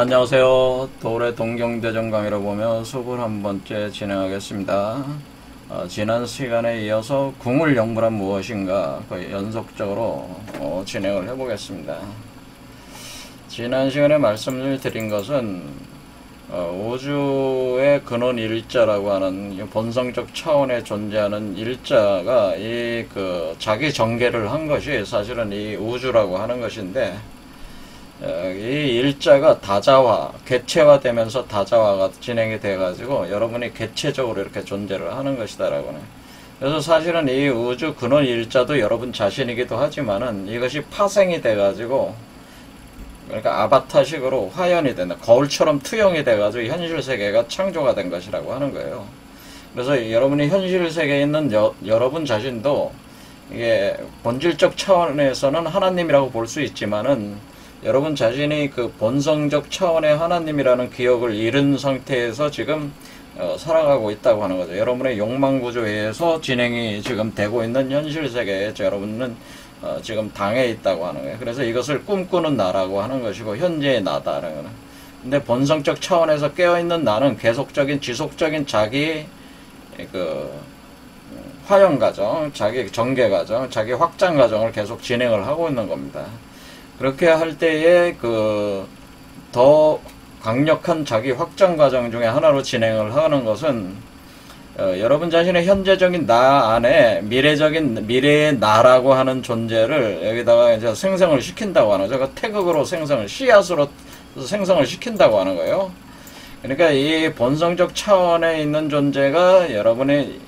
안녕하세요. 도울의 동경대전 강의로 보면 수분 한 번째 진행하겠습니다. 지난 시간에 이어서 궁을 영불한 무엇인가 거의 연속적으로 진행을 해보겠습니다. 지난 시간에 말씀을 드린 것은 우주의 근원 일자라고 하는 본성적 차원에 존재하는 일자가 자기 전개를 한 것이 사실은 이 우주라고 하는 것인데, 이 일자가 다자화, 객체화되면서 다자화가 진행이 돼가지고 여러분이 객체적으로 이렇게 존재를 하는 것이다라고는. 그래서 사실은 이 우주 근원 일자도 여러분 자신이기도 하지만은 이것이 파생이 돼가지고, 그러니까 아바타식으로 화연이 된다. 거울처럼 투영이 돼가지고 현실 세계가 창조가 된 것이라고 하는 거예요. 그래서 여러분이 현실 세계에 있는 여러분 자신도 이게 본질적 차원에서는 하나님이라고 볼 수 있지만은 여러분 자신이 그 본성적 차원의 하나님이라는 기억을 잃은 상태에서 지금 살아가고 있다고 하는 거죠. 여러분의 욕망 구조에서 진행이 지금 되고 있는 현실 세계에 여러분은 지금 당해 있다고 하는 거예요. 그래서 이것을 꿈꾸는 나라고 하는 것이고 현재의 나다라는 거는. 근데 본성적 차원에서 깨어있는 나는 계속적인 지속적인 자기 화형 과정, 자기 전개 과정, 자기 확장 과정을 계속 진행을 하고 있는 겁니다. 그렇게 할 때에 더 강력한 자기 확장 과정 중에 하나로 진행을 하는 것은 여러분 자신의 현재적인 나 안에 미래의 나라고 하는 존재를 여기다가 이제 생성을 시킨다고 하는 거죠. 태극으로 씨앗으로 생성을 시킨다고 하는 거예요. 그러니까 이 본성적 차원에 있는 존재가 여러분의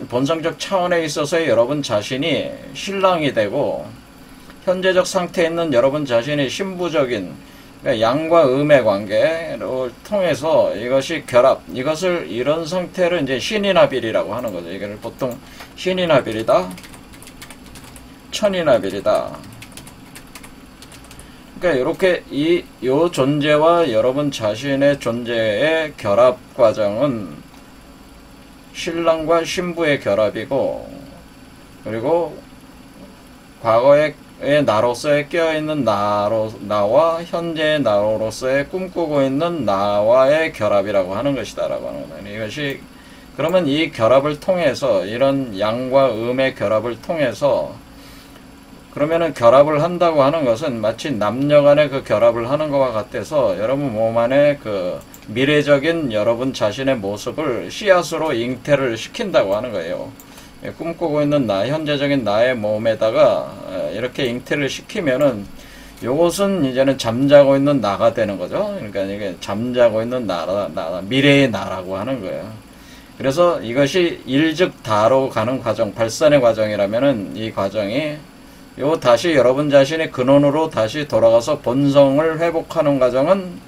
본성적 차원에 있어서의 여러분 자신이 신랑이 되고, 현재적 상태에 있는 여러분 자신의 신부적인, 그러니까 양과 음의 관계를 통해서 이것이 이것을 이런 상태를 이제 신이나빌이라고 하는 거죠. 이걸 보통 신이나빌이다, 천이나빌이다. 그러니까 이렇게 요 존재와 여러분 자신의 존재의 결합 과정은 신랑과 신부의 결합이고, 그리고 과거의 나로서의 깨어있는 나와 현재의 나로서의 꿈꾸고 있는 나와의 결합이라고 하는 것이다라고 하는 거다. 이것이 그러면 이 결합을 통해서, 이런 양과 음의 결합을 통해서, 그러면은 결합을 한다고 하는 것은 마치 남녀 간의 그 결합을 하는 것과 같아서 여러분 몸 안에 그 미래적인 여러분 자신의 모습을 씨앗으로 잉태를 시킨다고 하는 거예요. 꿈꾸고 있는 나, 현재적인 나의 몸에다가 이렇게 잉태를 시키면은 요것은 이제는 잠자고 있는 나가 되는 거죠. 그러니까 이게 잠자고 있는 나라, 미래의 나라고 하는 거예요. 그래서 이것이 일즉다로 가는 과정, 발산의 과정이라면은 이 과정이 다시 여러분 자신의 근원으로 다시 돌아가서 본성을 회복하는 과정은,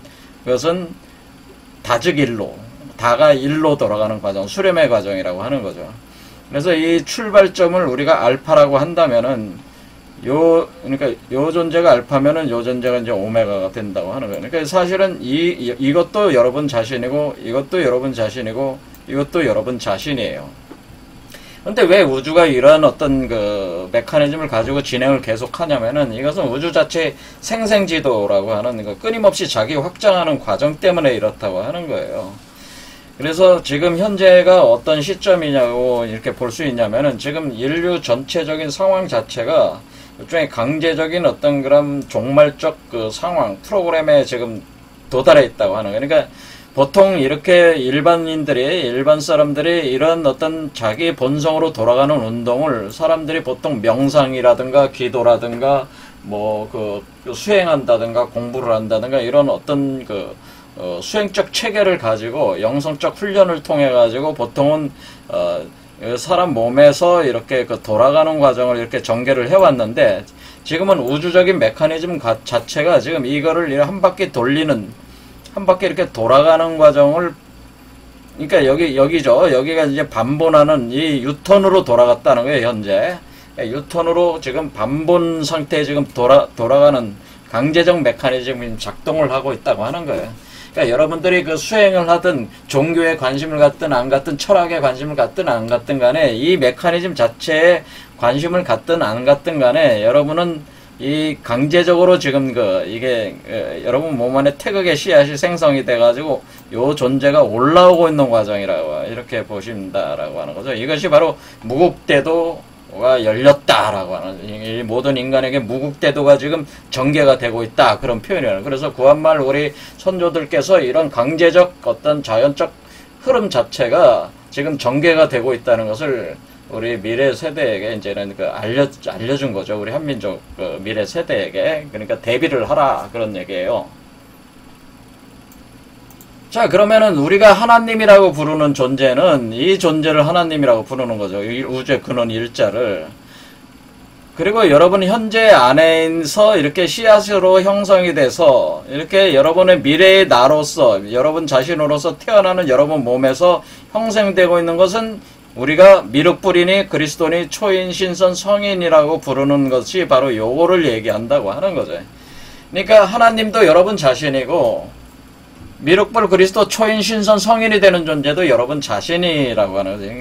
그것은 다즉일로, 다가 일로 돌아가는 과정, 수렴의 과정이라고 하는 거죠. 그래서 이 출발점을 우리가 알파라고 한다면은, 그러니까 요 존재가 알파면은 요 존재가 이제 오메가가 된다고 하는 거예요. 그러니까 사실은 이것도 여러분 자신이고, 이것도 여러분 자신이고, 이것도 여러분 자신이에요. 근데 왜 우주가 이러한 어떤 그 메커니즘을 가지고 진행을 계속 하냐면은, 이것은 우주 자체의 생생지도라고 하는 끊임없이 자기 확장하는 과정 때문에 이렇다고 하는 거예요. 그래서 지금 현재가 어떤 시점이냐고 이렇게 볼 수 있냐면은, 지금 인류 전체적인 상황 자체가 일종의 강제적인 어떤 그런 종말적 그 상황, 프로그램에 지금 도달해 있다고 하는 거예요. 그러니까 보통 이렇게 일반 사람들이 이런 어떤 자기 본성으로 돌아가는 운동을 사람들이 보통 명상이라든가 기도라든가 수행한다든가 공부를 한다든가 이런 어떤 수행적 체계를 가지고 영성적 훈련을 통해 가지고 보통은 사람 몸에서 이렇게 돌아가는 과정을 이렇게 전개를 해왔는데, 지금은 우주적인 메커니즘 자체가 지금 이거를 한 바퀴 이렇게 돌아가는 과정을, 그러니까 여기죠. 여기가 이제 반본하는 이 유턴으로 돌아갔다는 거예요, 현재. 유턴으로 지금 반본 상태에 지금 돌아가는 강제적 메커니즘이 작동을 하고 있다고 하는 거예요. 그러니까 여러분들이 그 수행을 하든 종교에 관심을 갖든 안 갖든 철학에 관심을 갖든 안 갖든 간에 이 메커니즘 자체에 관심을 갖든 안 갖든 간에 여러분은 이 강제적으로 지금 이게 여러분 몸 안에 태극의 씨앗이 생성이 돼가지고 요 존재가 올라오고 있는 과정이라고 이렇게 보신다라고 하는 거죠. 이것이 바로 무국대도가 열렸다라고 하는, 이 모든 인간에게 무국대도가 지금 전개가 되고 있다, 그런 표현이에요. 그래서 구한말 우리 선조들께서 이런 강제적 어떤 자연적 흐름 자체가 지금 전개가 되고 있다는 것을 우리 미래 세대에게 이제는 알려준 거죠. 우리 한민족 미래 세대에게. 그러니까 대비를 하라, 그런 얘기예요. 자, 그러면은 우리가 하나님이라고 부르는 존재는 이 존재를 하나님이라고 부르는 거죠. 우주의 근원 일자를. 그리고 여러분 현재 안에서 이렇게 씨앗으로 형성이 돼서 이렇게 여러분의 미래의 나로서, 여러분 자신으로서 태어나는 여러분 몸에서 형성되고 있는 것은 우리가 미륵불이니 그리스도니 초인 신선 성인이라고 부르는 것이 바로 요거를 얘기한다고 하는 거죠. 그러니까 하나님도 여러분 자신이고 미륵불 그리스도 초인 신선 성인이 되는 존재도 여러분 자신이라고 하는 거죠.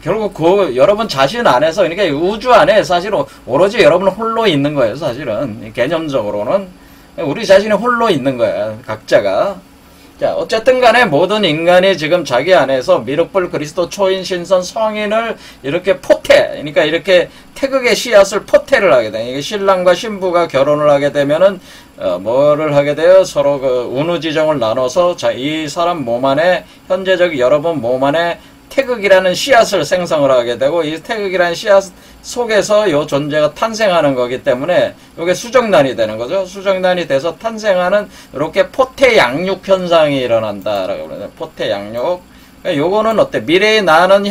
결국 여러분 자신 안에서, 그러니까 우주 안에 사실 오로지 여러분 홀로 있는 거예요. 사실은 개념적으로는 우리 자신이 홀로 있는 거예요, 각자가. 자, 어쨌든 간에 모든 인간이 지금 자기 안에서 미륵불 그리스도 초인 신선 성인을 이렇게 그러니까 이렇게 태극의 씨앗을 포태를 하게 돼요. 이게 신랑과 신부가 결혼을 하게 되면은 뭐를 하게 돼요? 서로 운우지정을 나눠서 이 사람 몸 안에, 현재적 여러분 몸 안에 태극이라는 씨앗을 생성을 하게 되고, 이 태극이라는 씨앗 속에서 이 존재가 탄생하는 거기 때문에 이게 수정란이 되는 거죠. 수정란이 돼서 탄생하는 이렇게 포태양육 현상이 일어난다라고 그러죠. 포태양육. 그러니까 요거는 어때? 미래의 나는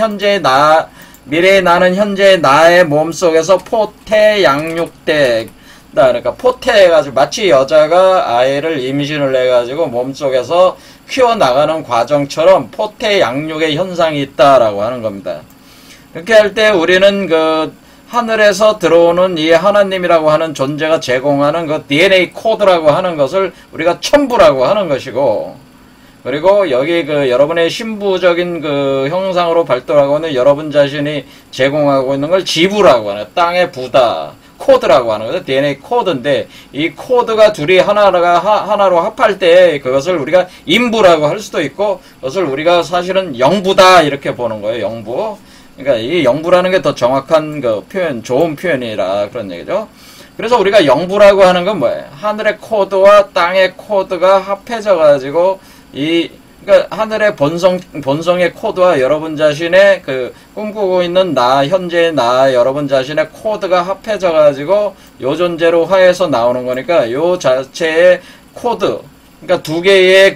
현재의 나의 몸 속에서 포태양육돼. 그러니까 포태해가지고 마치 여자가 아이를 임신을 해가지고 몸속에서 키워나가는 과정처럼 포태양육의 현상이 있다라고 하는 겁니다. 그렇게 할 때 우리는 하늘에서 들어오는 이 하나님이라고 하는 존재가 제공하는 DNA 코드라고 하는 것을 우리가 첨부라고 하는 것이고, 그리고 여기 여러분의 신부적인 형상으로 발달하고 있는 여러분 자신이 제공하고 있는 걸 지부라고 하는, 땅의 부다. 코드라고 하는 거죠. DNA 코드인데, 이 코드가 둘이 하나로 합할 때 그것을 우리가 인부라고 할 수도 있고, 그것을 우리가 사실은 영부다, 이렇게 보는 거예요. 영부. 그러니까 이 영부라는 게 더 정확한 표현, 좋은 표현이라 그런 얘기죠. 그래서 우리가 영부라고 하는 건 뭐예요? 하늘의 코드와 땅의 코드가 합해져 가지고 그러니까 하늘의 본성의 코드와 여러분 자신의 꿈꾸고 있는 현재의 여러분 자신의 코드가 합해져 가지고 요 존재로 화해서 나오는 거니까 요 자체의 코드, 그러니까 두 개의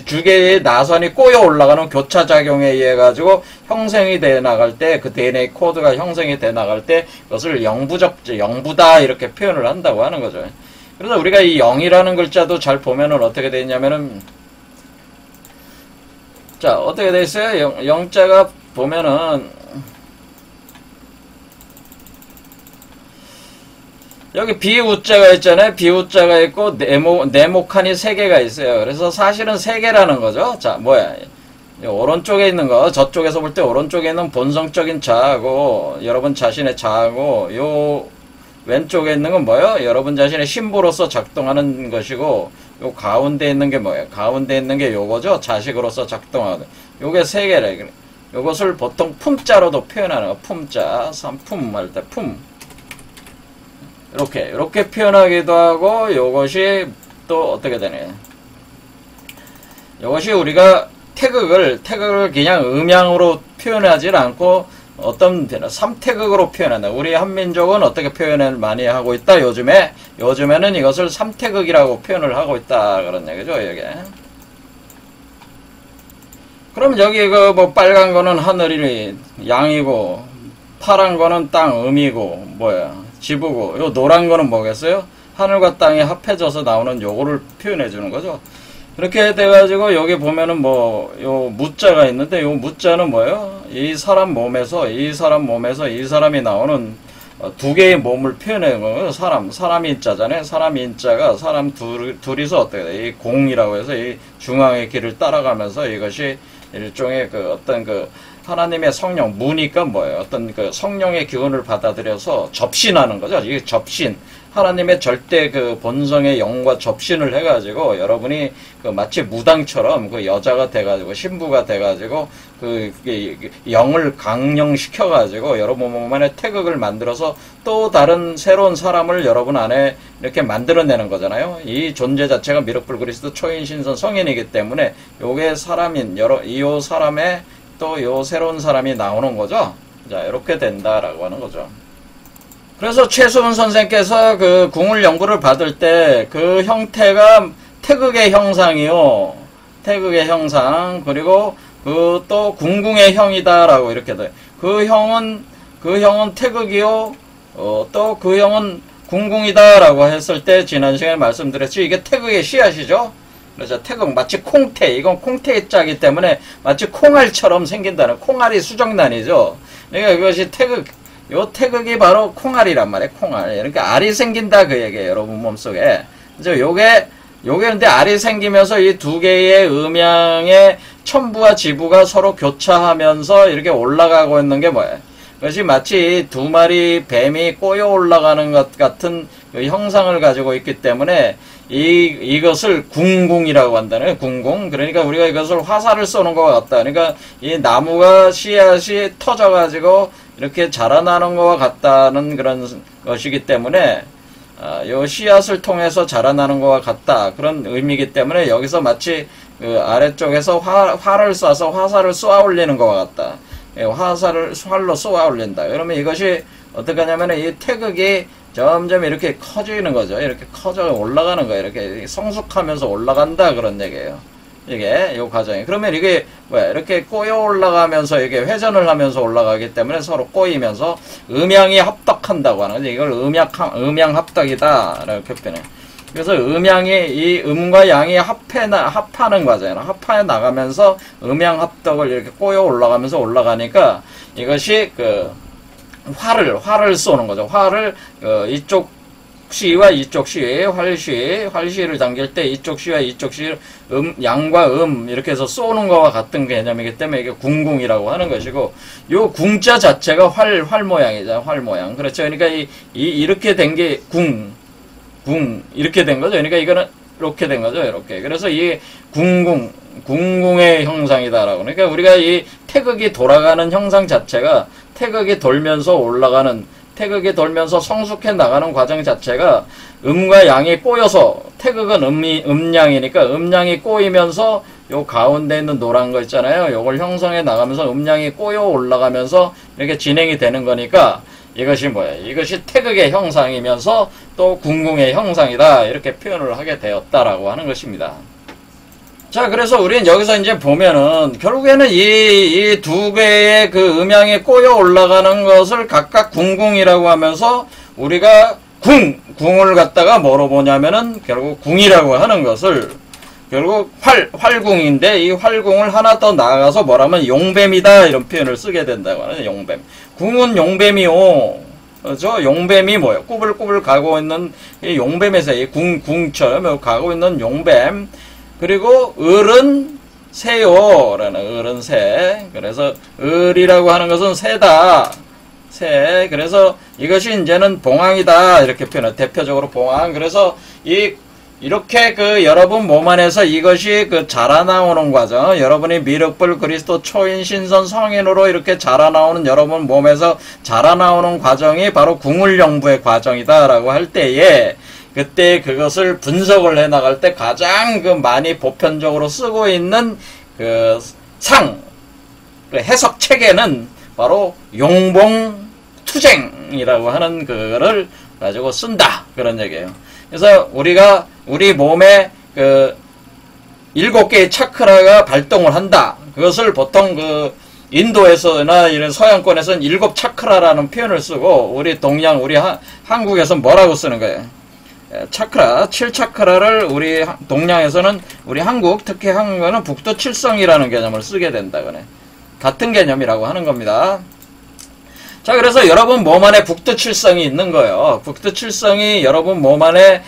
두 개의 나선이 꼬여 올라가는 교차작용에 의해 가지고 형성이 돼 나갈 때, DNA 코드가 형성이 돼 나갈 때 그것을 영부다, 이렇게 표현을 한다고 하는 거죠. 그래서 우리가 이 영이라는 글자도 잘 보면은 어떻게 되어 있냐면은, 자, 어떻게 되어 있어요? 영자가 보면은, 여기 비우자가 있잖아요. 비우자가 있고, 네모칸이 3개가 있어요. 그래서 사실은 3개라는 거죠. 자, 뭐야. 오른쪽에 있는 거, 저쪽에서 볼 때 오른쪽에 있는 본성적인 자하고, 여러분 자신의 자하고, 요 왼쪽에 있는 건 뭐예요? 여러분 자신의 신부로서 작동하는 것이고, 요 가운데 있는 게 뭐예요? 가운데 있는 게 요거죠? 자식으로서 작동하는. 요게 3개래. 요것을 보통 품자로도 표현하는 거. 품자. 삼품 할 때 품. 이렇게 표현하기도 하고, 요것이 또 어떻게 되네. 요것이 우리가 태극을 그냥 음양으로 표현하지 않고 어떤 3태극으로 표현한다. 우리 한민족은 어떻게 표현을 많이 하고 있다. 요즘에는 이것을 3태극이라고 표현을 하고 있다, 그런 얘기죠, 여기. 그럼 여기 뭐 빨간 거는 하늘이 양이고, 파란 거는 땅 음이고, 지부고, 요 노란 거는 뭐겠어요? 하늘과 땅이 합해져서 나오는 요거를 표현해 주는 거죠. 그렇게 돼가지고 여기 보면은 요 무자가 있는데, 요 무자는 뭐예요? 이 사람 몸에서 이 사람이 나오는 두 개의 몸을 표현해 거예요. 사람 인자잖아요. 사람 인자가 사람 둘이서 어떻게 돼? 이 공이라고 해서 이 중앙의 길을 따라가면서 이것이 일종의 어떤 하나님의 성령, 무니까 뭐예요? 어떤 그 성령의 기운을 받아들여서 접신하는 거죠. 이게 접신. 하나님의 절대 그 본성의 영과 접신을 해가지고 여러분이 그 마치 무당처럼 그 여자가 돼가지고 신부가 돼가지고 그 영을 강령시켜가지고 여러분 몸 안에 태극을 만들어서 또 다른 새로운 사람을 여러분 안에 이렇게 만들어내는 거잖아요. 이 존재 자체가 미륵불 그리스도 초인 신선 성인이기 때문에 요게 사람인 요 사람의 또 요 새로운 사람이 나오는 거죠. 자, 이렇게 된다라고 하는 거죠. 그래서 최수은 선생께서 그 궁을 연구를 받을 때 그 형태가 태극의 형상이요. 태극의 형상. 그리고 그 또 궁궁의 형이다라고 이렇게 돼. 그 형은 태극이요. 또 그 형은 궁궁이다라고 했을 때 지난 시간에 말씀드렸죠. 이게 태극의 씨앗이죠. 그래서 태극 마치 콩태, 이건 콩태의 자기 때문에 마치 콩알처럼 생긴다는 콩알이 수정란이죠. 그러니까 이것이 태극, 요 태극이 바로 콩알이란 말이에요. 콩알. 그러니까 알이 생긴다 그 얘기예요. 여러분 몸속에. 그래서 요게 근데 알이 생기면서 이 두 개의 음양의 첨부와 지부가 서로 교차하면서 이렇게 올라가고 있는 게 뭐예요? 그것이 마치 두 마리 뱀이 꼬여 올라가는 것 같은 그 형상을 가지고 있기 때문에 이것을 궁궁이라고 한다는 궁궁. 그러니까 우리가 이것을 화살을 쏘는 것 같다. 그러니까 이 나무가 씨앗이 터져가지고 이렇게 자라나는 것과 같다는 그런 것이기 때문에 요 씨앗을 통해서 자라나는 것과 같다. 그런 의미이기 때문에 여기서 마치 그 아래쪽에서 활을 쏴서 화살을 쏘아 올리는 것과 같다. 활로 쏘아 올린다. 그러면 이것이 어떻게 하냐면 이 태극이 점점 이렇게 커지는 거죠. 이렇게 커져 올라가는 거예요. 이렇게 성숙하면서 올라간다 그런 얘기예요. 이게 요 과정이. 그러면 이게 왜 이렇게 꼬여 올라가면서 이게 회전을 하면서 올라가기 때문에 서로 꼬이면서 음양이 합덕한다고 하는 거죠. 이걸 음양 합덕이다 이렇게 표현해요. 그래서 음양이 이 음과 양이 합하는 과정이에요. 합해 나가면서 음양 합덕을 이렇게 꼬여 올라가면서 올라가니까 이것이 그 활을 쏘는 거죠. 활을 이쪽 시와 이쪽 시, 활시를 당길 때 이쪽 시와 이쪽 시, 양과 이렇게 해서 쏘는 거와 같은 개념이기 때문에 이게 궁궁이라고 하는 것이고, 요 궁자 자체가 활 모양이죠. 활 모양. 그렇죠. 그러니까 이렇게 된 게 이렇게 된 거죠. 그러니까 이거는 이렇게 된 거죠. 이렇게. 그래서 이 궁궁의 형상이다라고. 그러니까 우리가 이 태극이 돌아가는 형상 자체가 태극이 돌면서 올라가는, 태극이 돌면서 성숙해 나가는 과정 자체가 음과 양이 꼬여서, 태극은 음양이니까 음양이 꼬이면서 요 가운데 있는 노란 거 있잖아요. 요걸 형성해 나가면서 음양이 꼬여 올라가면서 이렇게 진행이 되는 거니까 이것이 뭐예요? 이것이 태극의 형상이면서 또 궁궁의 형상이다. 이렇게 표현을 하게 되었다라고 하는 것입니다. 자, 그래서 우리는 여기서 이제 보면은, 결국에는 이 두 개의 그 음양이 꼬여 올라가는 것을 각각 궁궁이라고 하면서, 우리가 궁을 갖다가 뭐로 보냐면은, 결국 궁이라고 하는 것을, 결국 활궁인데, 이 활궁을 하나 더 나아가서 뭐라면 용뱀이다. 이런 표현을 쓰게 된다고 하는 용뱀. 궁은 용뱀이요. 그렇죠? 용뱀이 뭐예요? 꾸불꾸불 가고 있는 이 용뱀에서 이 궁처럼 가고 있는 용뱀. 그리고 을은 새요라는, 을은 새. 그래서 을이라고 하는 것은 새다. 새. 그래서 이것이 이제는 봉황이다. 이렇게 표현해. 대표적으로 봉황. 그래서 이렇게 그 여러분 몸 안에서 이것이 그 자라나오는 과정, 여러분이 미륵불 그리스도 초인 신선 성인으로 이렇게 자라나오는 여러분 몸에서 자라나오는 과정이 바로 궁을영부의 과정이다라고 할 때에, 그때 그것을 분석을 해 나갈 때 가장 그 많이 보편적으로 쓰고 있는 그 그 해석 체계는 바로 용봉투쟁이라고 하는 그거를 가지고 쓴다. 그런 얘기예요. 그래서 우리가 우리 몸에 그 7개의 차크라가 발동을 한다. 그것을 보통 그 인도에서나 이런 서양권에서는 7 차크라라는 표현을 쓰고, 우리 동양, 우리 한국에서는 뭐라고 쓰는 거예요? 차크라, 7차크라를 우리 동양에서는, 우리 한국, 특히 한국에는 북두칠성이라는 개념을 쓰게 된다. 그래. 같은 개념이라고 하는 겁니다. 자, 그래서 여러분 몸 안에 북두칠성이 있는 거예요. 북두칠성이 여러분 몸 안에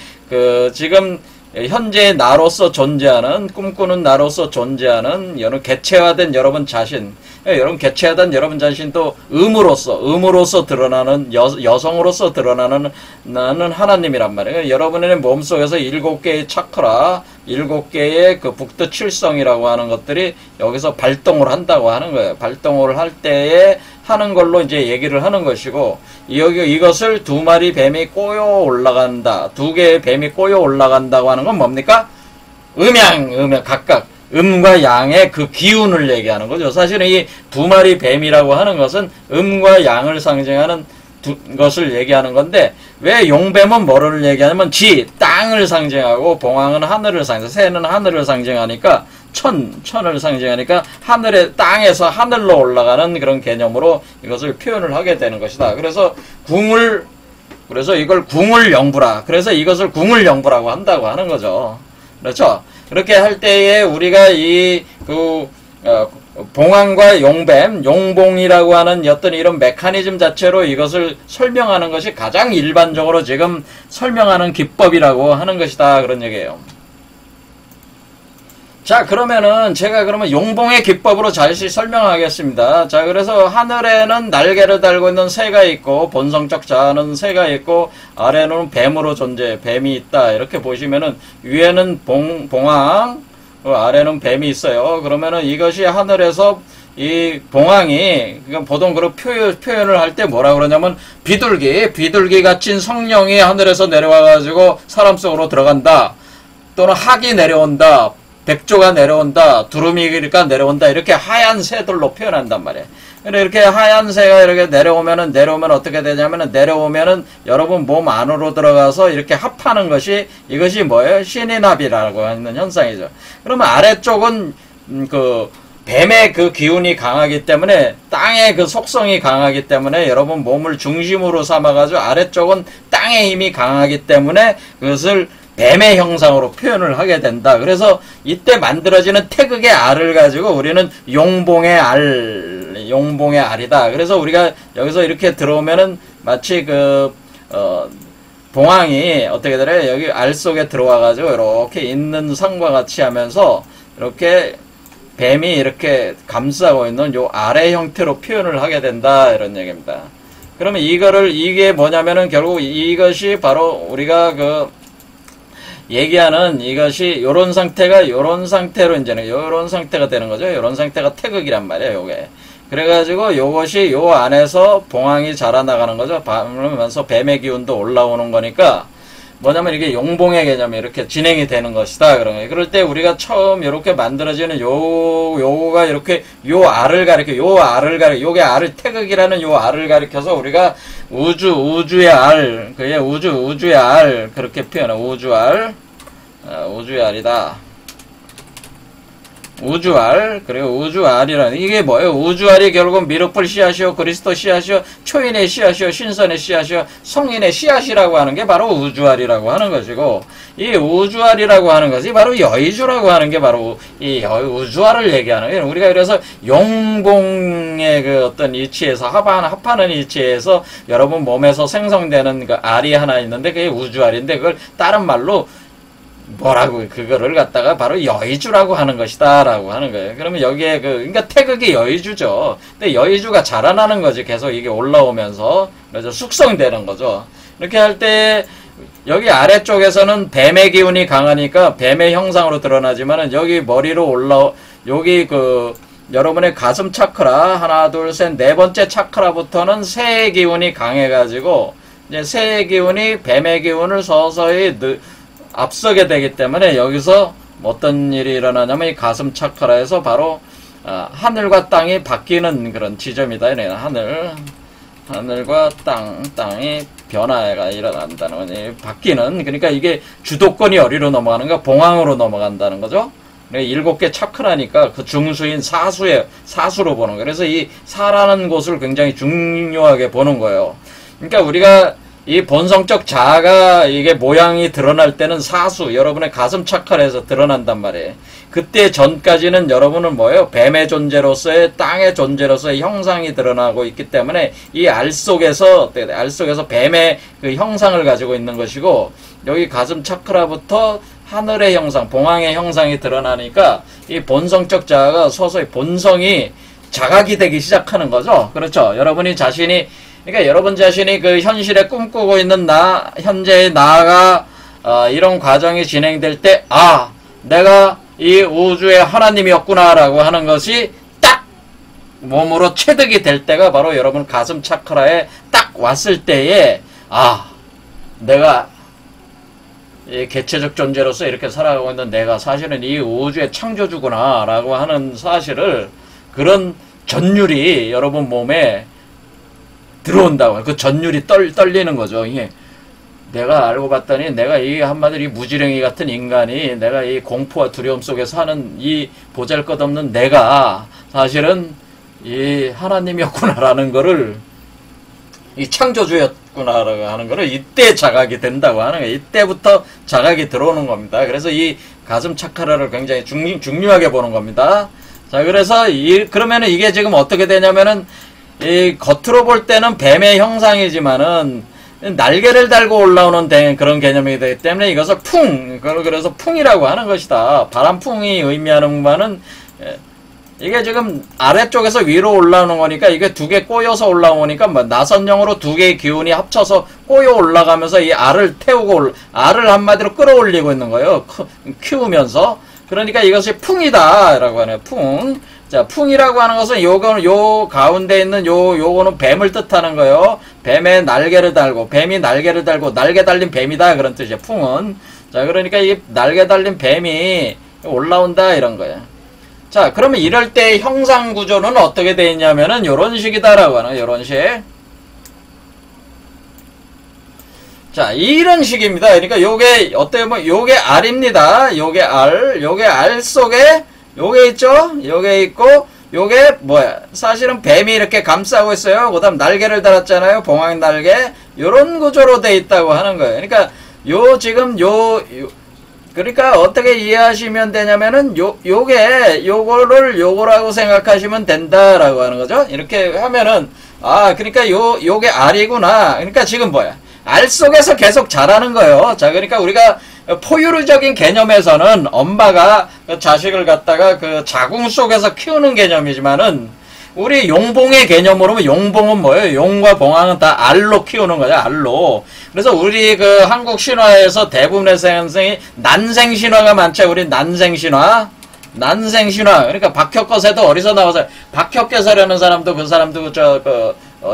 지금 현재의 나로서 존재하는, 꿈꾸는 나로서 존재하는 여러분 개체화된 여러분 자신, 여러분 개체화된 여러분 자신도 음으로서 드러나는 여성으로서 드러나는 하나님이란 말이에요. 여러분의 몸속에서 7개의 차크라, 7개의 그 북두칠성이라고 하는 것들이 여기서 발동을 한다고 하는 거예요. 발동을 할 때에 하는 걸로 이제 얘기를 하는 것이고, 이것을 2마리 뱀이 꼬여 올라간다, 2개의 뱀이 꼬여 올라간다고 하는 건 뭡니까? 음양, 각각 음과 양의 그 기운을 얘기하는 거죠. 사실은 이 2마리 뱀이라고 하는 것은 음과 양을 상징하는 것을 얘기하는 건데, 왜 용뱀은 뭐를 얘기하냐면 땅을 상징하고, 봉황은 하늘을 새는 하늘을 상징하니까, 천을 상징하니까 땅에서 하늘로 올라가는 그런 개념으로 이것을 표현을 하게 되는 것이다. 그래서 이걸 궁을영부라. 그래서 이것을 궁을영부라고 한다고 하는 거죠. 그렇죠? 그렇게 할 때에 우리가 봉황과 용봉이라고 하는 어떤 이런 메커니즘 자체로 이것을 설명하는 것이 가장 일반적으로 지금 설명하는 기법이라고 하는 것이다. 그런 얘기예요. 자, 그러면은 제가 용봉의 기법으로 다시 설명하겠습니다. 자, 그래서 하늘에는 날개를 달고 있는 새가 있고, 본성적 자아는 새가 있고, 아래는 뱀으로 뱀이 있다. 이렇게 보시면은 위에는 봉황, 아래는 뱀이 있어요. 그러면은 이것이 하늘에서 이 봉황이, 그러니까 보통 그런 표현을 할 때 뭐라 그러냐면 비둘기 갇힌 성령이 하늘에서 내려와가지고 사람 속으로 들어간다. 또는 학이 내려온다. 백조가 내려온다, 두루미가 내려온다, 이렇게 하얀 새들로 표현한단 말이에요. 이렇게 하얀 새가 이렇게 내려오면 어떻게 되냐면은, 여러분 몸 안으로 들어가서 이렇게 합하는 것이, 이것이 뭐예요? 신인합이라고 하는 현상이죠. 그러면 아래쪽은 뱀의 그 기운이 강하기 때문에, 땅의 그 속성이 강하기 때문에, 여러분 몸을 중심으로 삼아가지고 아래쪽은 땅의 힘이 강하기 때문에 그것을 뱀의 형상으로 표현을 하게 된다. 그래서 이때 만들어지는 태극의 알을 가지고 우리는 용봉의 알이다. 그래서 우리가 여기서 이렇게 들어오면은 마치 봉황이 어떻게 되래? 여기 알 속에 들어와가지고 이렇게 있는 상과 같이 하면서 이렇게 뱀이 이렇게 감싸고 있는 요 알의 형태로 표현을 하게 된다. 이런 얘기입니다. 그러면 이게 뭐냐면은 결국 이것이 바로 우리가 얘기하는 이것이 요런 상태가 요런 상태로 이제는 요런 상태가 되는 거죠. 요런 상태가 태극이란 말이에요, 요게. 그래가지고 요것이 요 안에서 봉황이 자라나가는 거죠. 그러면서 뱀의 기운도 올라오는 거니까 뭐냐면 이게 용봉의 개념이 이렇게 진행이 되는 것이다. 그런 거예요. 그럴 때 우리가 처음 이렇게 만들어지는 요거가 이렇게 요게 알을 태극이라는 요 알을 가리켜서 우리가 우주의 알, 그게 우주의 알, 그렇게 표현해. 우주의 알이다. 우주알, 그리고 우주알이라는, 이게 뭐예요? 우주알이 결국은 미륵불 씨앗이요, 그리스도 씨앗이요, 초인의 씨앗이요, 신선의 씨앗이요, 성인의 씨앗이라고 하는 게 바로 우주알이라고 하는 것이고, 이 우주알이라고 하는 것이 바로 여의주라고 하는 게 바로 이 우주알을 얘기하는 거예요. 우리가 그래서 용봉의 그 어떤 이치에서, 합하는 이치에서 여러분 몸에서 생성되는 그 알이 하나 있는데 그게 우주알인데, 그걸 다른 말로 그거를 갖다가 바로 여의주라고 하는 것이다 라고 하는 거예요. 그러면 여기에 그러니까 태극이 여의주죠. 근데 여의주가 자라나는 거지. 계속 이게 올라오면서 그래서 숙성되는 거죠. 이렇게 할 때 여기 아래쪽에서는 뱀의 기운이 강하니까 뱀의 형상으로 드러나지만은 여기 머리로 여기 여러분의 가슴 차크라 하나 둘 셋 네 번째 차크라부터는 새의 기운이 강해가지고 이제 새의 기운이 뱀의 기운을 서서히 앞서게 되기 때문에 여기서 어떤 일이 일어나냐면 이 가슴 차크라에서 바로 하늘과 땅이 바뀌는 그런 지점이다. 하늘과 땅이 변화가 일어난다는 거지. 바뀌는, 그러니까 이게 주도권이 어디로 넘어가는 가 봉황으로 넘어간다는 거죠. 7개 차크라니까 그 중수인 사수로 보는 거예요. 그래서 이 사라는 곳을 굉장히 중요하게 보는 거예요. 그러니까 우리가 이 본성적 자아가 이게 모양이 드러날 때는 여러분의 가슴 차크라에서 드러난단 말이에요. 그때 전까지는 여러분은 뭐예요? 뱀의 존재로서의, 땅의 존재로서의 형상이 드러나고 있기 때문에 이 알 속에서 뱀의 그 형상을 가지고 있는 것이고, 여기 가슴 차크라부터 하늘의 형상, 봉황의 형상이 드러나니까 이 본성적 자아가 서서히 본성이 자각이 되기 시작하는 거죠. 그렇죠. 여러분이 자신이, 그러니까 여러분 자신이 그 현실에 꿈꾸고 있는 나, 현재의 나가 이런 과정이 진행될 때, 아, 내가 이 우주의 하나님이었구나라고 하는 것이 딱 몸으로 체득이 될 때가 바로 여러분 가슴 차크라에 딱 왔을 때에, 아, 내가 이 개체적 존재로서 이렇게 살아가고 있는 내가 사실은 이 우주의 창조주구나 라고 하는 사실을, 그런 전율이 여러분 몸에 들어온다고. 그 전율이 떨리는 거죠. 이게 내가 알고 봤더니 내가 이 한마디로 이 무지랭이 같은 인간이, 내가 이 공포와 두려움 속에 사는 이 보잘것없는 내가 사실은 이 하나님이었구나라는 거를, 이 창조주였구나라고 하는 거를 이때 자각이 된다고 하는 거예요. 이때부터 자각이 들어오는 겁니다. 그래서 이 가슴 차크라를 굉장히 중요하게 보는 겁니다. 자, 그래서 그러면은 이게 지금 어떻게 되냐면은, 이 겉으로 볼 때는 뱀의 형상이지만은 날개를 달고 올라오는 그런 개념이기 때문에 이것을 그래서 풍이라고 하는 것이다. 바람풍이 의미하는 바는, 이게 지금 아래쪽에서 위로 올라오는 거니까, 이게 두 개 꼬여서 올라오니까 나선형으로 두 개의 기운이 합쳐서 꼬여 올라가면서 이 알을 태우고, 알을 한마디로 끌어올리고 있는 거예요. 키우면서. 그러니까 이것이 풍이다 라고 하네요. 풍. 자, 풍이라고 하는 것은 요거는 요 가운데 있는 요거는 뱀을 뜻하는 거예요. 뱀의 날개를 달고, 뱀이 날개를 달고 날개 달린 뱀이다 그런 뜻이에요. 풍은. 자, 그러니까 이 날개 달린 뱀이 올라온다 이런 거예요. 자, 그러면 이럴 때 형상 구조는 어떻게 되어 있냐면은 요런 식이다라고 하는 거예요. 요런 식. 자, 이런 식입니다. 그러니까 요게 어때요? 뭐 요게 알입니다. 요게 알 속에 요게 있죠? 요게 있고, 요게 뭐야? 사실은 뱀이 이렇게 감싸고 있어요. 그다음 날개를 달았잖아요. 봉황 날개. 요런 구조로 돼 있다고 하는 거예요. 그러니까 지금 그러니까 어떻게 이해하시면 되냐면은 요거를 요거라고 생각하시면 된다라고 하는 거죠. 이렇게 하면은, 아, 그러니까 요게 알이구나. 그러니까 지금 뭐야? 알 속에서 계속 자라는 거예요. 자, 그러니까 우리가 포유류적인 개념에서는 엄마가 자식을 갖다가 그 자궁 속에서 키우는 개념이지만은, 우리 용봉의 개념으로 용봉은 뭐예요? 용과 봉황은 다 알로 키우는 거죠. 알로. 그래서 우리 그 한국 신화에서 대부분의 생성이 난생신화가 많죠. 우리 난생신화. 그러니까 박혁거세도 어디서 나와서, 박혁거세라는 사람도 그 사람도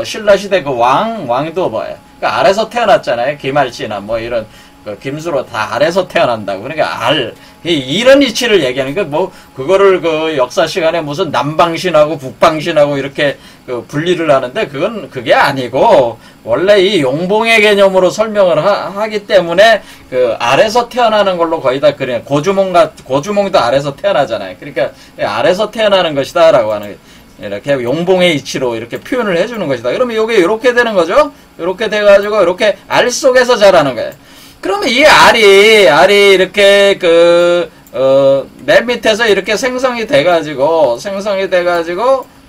신라시대 그 왕도 뭐예요? 그러니까 알에서 태어났잖아요. 김알씨나 뭐 이런 김수로 다 알에서 태어난다고. 그러니까 이런 이치를 얘기하는 게 뭐 그거를 그 역사 시간에 무슨 남방신하고 북방신하고 이렇게 분리를 하는데, 그게 아니고 원래 이 용봉의 개념으로 설명을 하기 때문에 그 알에서 태어나는 걸로 거의 다 그래요. 고주몽도 알에서 태어나잖아요. 그러니까 알에서 태어나는 것이다라고 하는 거예요. 이렇게 용봉의 이치로 이렇게 표현을 해주는 것이다. 그러면 이게 이렇게 되는 거죠. 이렇게 돼가지고 이렇게 알 속에서 자라는 거예요. 그러면 이 알이 이렇게 맨 밑에서 이렇게 생성이 돼가지고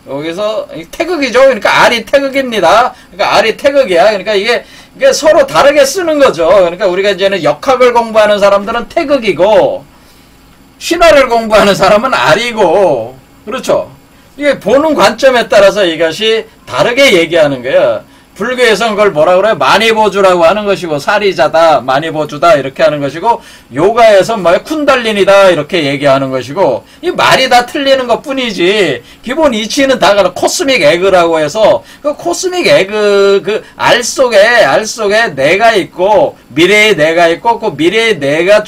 여기서 태극이죠. 그러니까 알이 태극입니다. 그러니까 알이 태극이야. 그러니까 이게 서로 다르게 쓰는 거죠. 그러니까 우리가 이제는 역학을 공부하는 사람들은 태극이고, 신화를 공부하는 사람은 알이고, 그렇죠. 이게 보는 관점에 따라서 이것이 다르게 얘기하는 거예요. 불교에서는 그걸 뭐라 그래요? 마니보주라고 하는 것이고, 사리자다, 마니보주다 이렇게 하는 것이고, 요가에서 뭐야? 쿤달린이다 이렇게 얘기하는 것이고, 이 말이 다 틀리는 것 뿐이지, 기본 이치는 다 코스믹 에그라고 해서, 그 코스믹 에그 그 알 속에 내가 있고, 미래의 내가 있고, 그 미래의 내가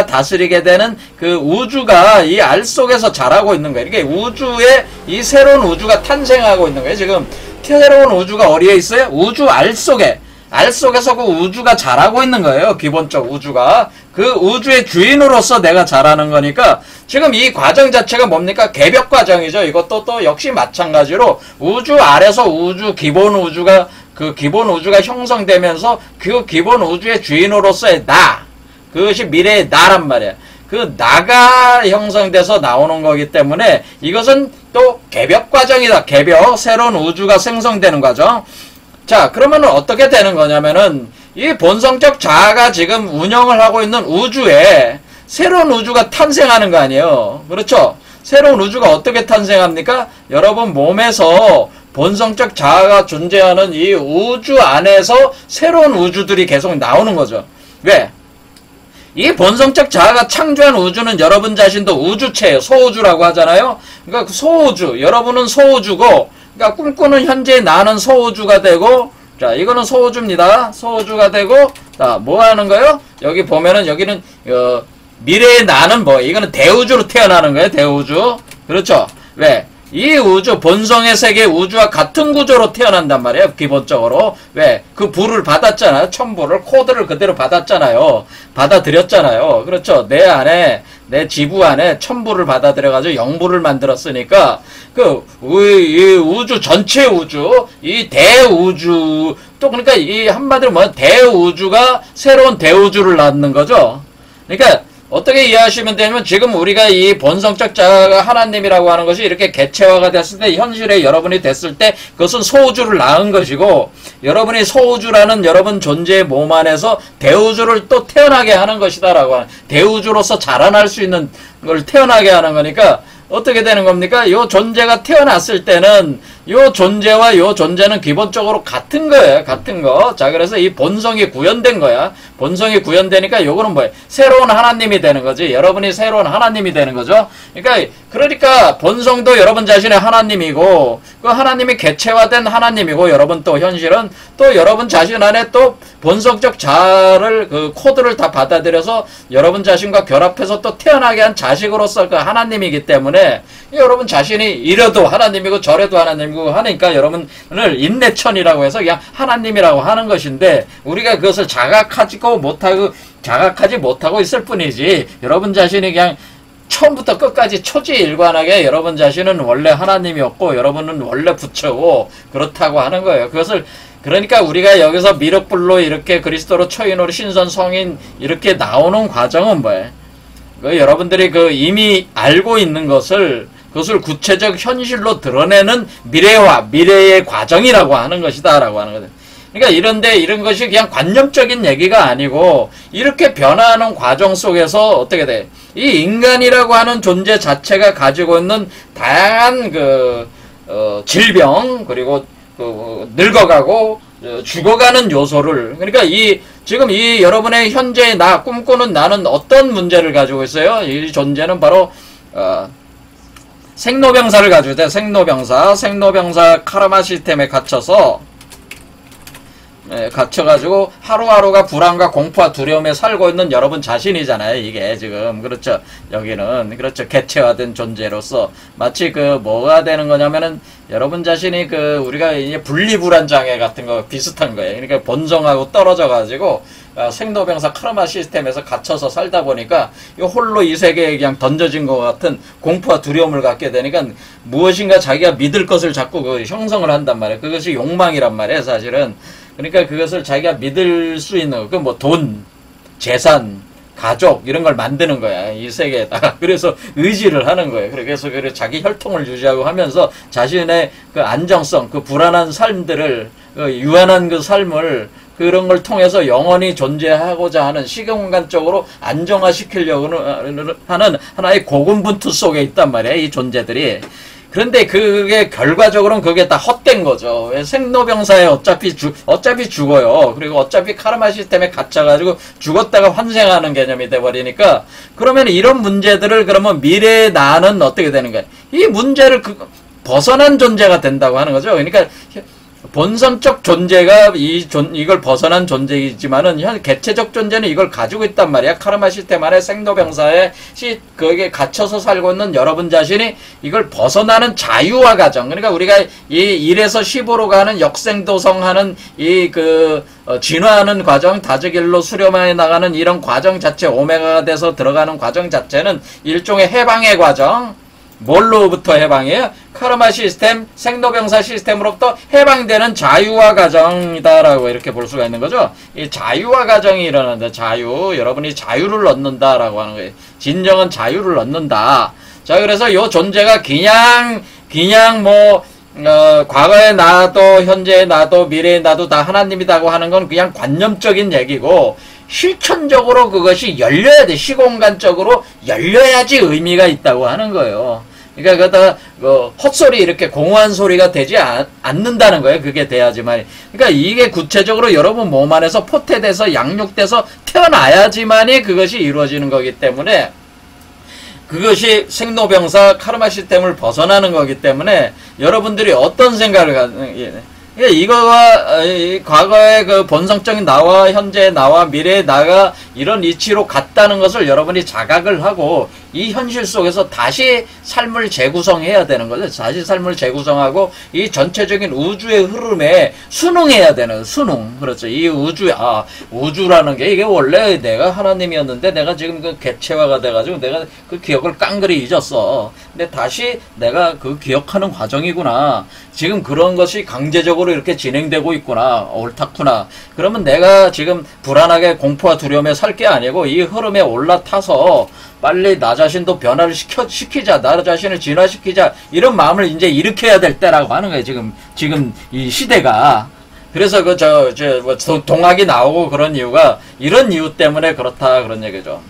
다스리게 되는 그 우주가 이 알 속에서 자라고 있는 거예요. 이게 우주에 이 새로운 우주가 탄생하고 있는 거예요. 지금 새로운 우주가 어디에 있어요? 우주 알 속에서 그 우주가 자라고 있는 거예요. 기본적 우주가. 그 우주의 주인으로서 내가 자라는 거니까, 지금 이 과정 자체가 뭡니까? 개벽 과정이죠. 이것도 또 역시 마찬가지로 우주 아래서 기본 우주가 형성되면서 그 기본 우주의 주인으로서의 나, 그것이 미래의 나란 말이야. 그 나가 형성돼서 나오는 거기 때문에 이것은 또 개벽 과정이다. 개벽, 새로운 우주가 생성되는 과정. 자, 그러면 어떻게 되는 거냐면은, 이 본성적 자아가 지금 운영을 하고 있는 우주에 새로운 우주가 탄생하는 거 아니에요. 그렇죠? 새로운 우주가 어떻게 탄생합니까? 여러분 몸에서 본성적 자아가 존재하는 이 우주 안에서 새로운 우주들이 계속 나오는 거죠. 왜? 이 본성적 자아가 창조한 우주는 여러분 자신도 우주체예요. 소우주라고 하잖아요. 그러니까 그 소우주, 여러분은 소우주고, 그러니까 꿈꾸는 현재의 나는 소우주가 되고, 자, 이거는 소우주입니다. 소우주가 되고, 자, 뭐 하는 거예요? 여기 보면은, 여기는, 미래의 나는 뭐, 이거는 대우주로 태어나는 거예요. 대우주. 그렇죠? 왜? 이 우주, 본성의 세계 우주와 같은 구조로 태어난단 말이에요. 기본적으로. 왜? 그 부를 받았잖아요. 첨부를, 코드를 그대로 받았잖아요. 받아들였잖아요. 그렇죠? 내 안에, 내 지부 안에 첨부를 받아들여가지고 영부를 만들었으니까, 이 우주, 전체 우주, 이 대우주, 또 그러니까 이 한마디로 뭐, 대우주가 새로운 대우주를 낳는 거죠. 그러니까, 어떻게 이해하시면 되냐면 지금 우리가 이 본성적 자아가 하나님이라고 하는 것이 이렇게 개체화가 됐을 때 현실에 여러분이 됐을 때 그것은 소우주를 낳은 것이고 여러분이 소우주라는 여러분 존재의 몸 안에서 대우주를 또 태어나게 하는 것이다라고 하는 대우주로서 자라날 수 있는 걸 태어나게 하는 거니까 어떻게 되는 겁니까? 이 존재가 태어났을 때는 이 존재와 이 존재는 기본적으로 같은 거예요. 같은 거. 자, 그래서 이 본성이 구현된 거야. 본성이 구현되니까 요거는 뭐예요? 새로운 하나님이 되는 거지. 여러분이 새로운 하나님이 되는 거죠. 그러니까 본성도 여러분 자신의 하나님이고 그 하나님이 개체화된 하나님이고 여러분 또 현실은 또 여러분 자신 안에 또 본성적 자아를 그 코드를 다 받아들여서 여러분 자신과 결합해서 또 태어나게 한 자식으로서 그 하나님이기 때문에 여러분 자신이 이래도 하나님이고 저래도 하나님이고 하니까 여러분을 인내천이라고 해서 그냥 하나님이라고 하는 것인데 우리가 그것을 자각하지 못하고 있을 뿐이지 여러분 자신이 그냥 처음부터 끝까지 초지일관하게 여러분 자신은 원래 하나님이었고 여러분은 원래 부처고 그렇다고 하는 거예요. 그것을 그러니까 우리가 여기서 미륵불로 이렇게 그리스도로 초인으로 신선 성인 이렇게 나오는 과정은 뭐예요? 여러분들이 이미 알고 있는 그것을 구체적 현실로 드러내는 미래의 과정이라고 하는 것이다라고 하는 거죠. 그러니까 이런 것이 그냥 관념적인 얘기가 아니고 이렇게 변화하는 과정 속에서 어떻게 돼? 이 인간이라고 하는 존재 자체가 가지고 있는 다양한 질병 그리고 늙어가고 죽어가는 요소를 그러니까 지금 이 여러분의 현재의 나 꿈꾸는 나는 어떤 문제를 가지고 있어요? 이 존재는 바로 생로병사를 가지고 있다. 생로병사 카르마 시스템에 갇혀가지고 하루하루가 불안과 공포와 두려움에 살고 있는 여러분 자신이잖아요. 이게 지금 그렇죠. 여기는 그렇죠. 개체화된 존재로서 마치 뭐가 되는 거냐면은 여러분 자신이 우리가 이제 분리불안 장애 같은 거 비슷한 거예요. 그러니까 본성하고 떨어져가지고 생로병사 카르마 시스템에서 갇혀서 살다 보니까 홀로 이 세계에 그냥 던져진 것 같은 공포와 두려움을 갖게 되니까 무엇인가 자기가 믿을 것을 자꾸 형성을 한단 말이에요. 그것이 욕망이란 말이에요. 사실은. 그러니까 그것을 자기가 믿을 수 있는 돈, 재산, 가족 이런 걸 만드는 거야. 이 세계에다가. 그래서 의지를 하는 거예요. 그래서 자기 혈통을 유지하고 하면서 자신의 안정성, 불안한 삶들을 유한한 삶을 그런 걸 통해서 영원히 존재하고자 하는 시공간적으로 안정화시키려고 하는 하나의 고군분투 속에 있단 말이에요. 이 존재들이. 그런데 그게 결과적으로는 그게 다 헛된 거죠. 생로병사에 어차피 죽어요. 그리고 어차피 카르마 시스템에 갇혀가지고 죽었다가 환생하는 개념이 돼버리니까 그러면 이런 문제들을 그러면 미래의 나는 어떻게 되는 거예요? 이 문제를 벗어난 존재가 된다고 하는 거죠. 그러니까 본성적 존재가 이걸 벗어난 존재이지만은 개체적 존재는 이걸 가지고 있단 말이야. 카르마 시스템 안에 생로병사에 거기에 갇혀서 살고 있는 여러분 자신이 이걸 벗어나는 자유화 과정. 그러니까 우리가 이 1에서 10으로 가는 역생도성하는 진화하는 과정, 다즈길로 수렴해 나가는 이런 과정 자체, 오메가가 돼서 들어가는 과정 자체는 일종의 해방의 과정. 뭘로부터 해방이에요? 카르마 시스템, 생로병사 시스템으로부터 해방되는 자유화 과정이다라고 이렇게 볼 수가 있는 거죠. 이 자유화 과정이 일어난다. 여러분이 자유를 얻는다라고 하는 거예요. 진정한 자유를 얻는다. 자, 그래서 이 존재가 그냥 과거의 나도, 현재의 나도, 미래의 나도 다 하나님이라고 하는 건 그냥 관념적인 얘기고, 실천적으로 그것이 열려야 돼. 시공간적으로 열려야지 의미가 있다고 하는 거예요. 그러니까 그다 헛소리 이렇게 공허한 소리가 되지 않는다는 거예요. 그게 돼야지만. 그러니까 이게 구체적으로 여러분 몸 안에서 포태돼서 양육돼서 태어나야지만이 그것이 이루어지는 거기 때문에, 그것이 생로병사 카르마 시스템을 벗어나는 거기 때문에 여러분들이 어떤 생각을 이거와 과거의 그 본성적인 나와 현재의 나와 미래의 나가 이런 이치로 같다는 것을 여러분이 자각을 하고 이 현실 속에서 다시 삶을 재구성해야 되는 거죠. 다시 삶을 재구성하고 이 전체적인 우주의 흐름에 순응해야 되는, 순응. 그렇죠. 이 우주라는 게 이게 원래 내가 하나님이었는데 내가 지금 그 객체화가 돼가지고 내가 그 기억을 깡그리 잊었어. 근데 다시 내가 그 기억하는 과정이구나. 지금 그런 것이 강제적으로 이렇게 진행되고 있구나. 옳다구나. 그러면 내가 지금 불안하게 공포와 두려움에 살 게 아니고 이 흐름에 올라타서 빨리 나 자신도 변화를 시키자. 나 자신을 진화시키자. 이런 마음을 이제 일으켜야 될 때라고 하는 거예요. 지금 이 시대가. 그래서 동학이 나오고 그런 이유가 이런 이유 때문에 그렇다. 그런 얘기죠.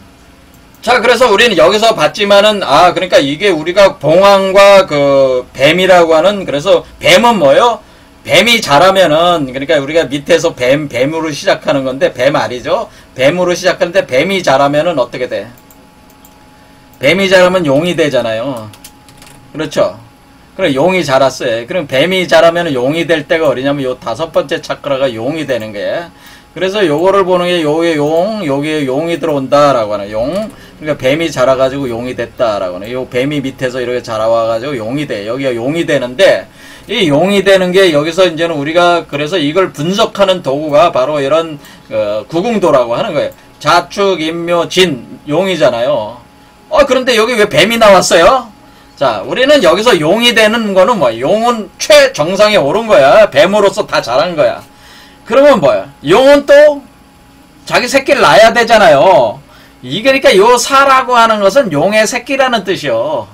자, 그래서 우리는 여기서 봤지만은, 그러니까 이게 우리가 봉황과 그 뱀이라고 하는, 그래서 뱀은 뭐요? 뱀이 자라면은, 그러니까 우리가 밑에서 뱀으로 시작하는 건데, 뱀 알이죠? 뱀으로 시작하는데, 뱀이 자라면은 어떻게 돼? 뱀이 자라면 용이 되잖아요. 그렇죠? 그럼 용이 자랐어요. 그럼 뱀이 자라면 용이 될 때가 어디냐면 요 5번째 차크라가 용이 되는 거예요. 그래서 요거를 보는 게 여기에 용이 들어온다라고 하는 용. 그러니까 뱀이 자라가지고 용이 됐다라고 하는. 요 뱀이 밑에서 이렇게 자라와가지고 용이 돼. 여기가 용이 되는데, 이 용이 되는 게 여기서 이제는 우리가 그래서 이걸 분석하는 도구가 바로 이런 구궁도라고 하는 거예요. 자축, 인묘, 진, 용이잖아요. 그런데 여기 왜 뱀이 나왔어요? 자, 우리는 여기서 용이 되는 거는 뭐야? 용은 최정상에 오른 거야. 뱀으로서 다 자란 거야. 그러면 뭐야? 용은 또 자기 새끼를 낳아야 되잖아요. 이게 그러니까 요 사라고 하는 것은 용의 새끼라는 뜻이요.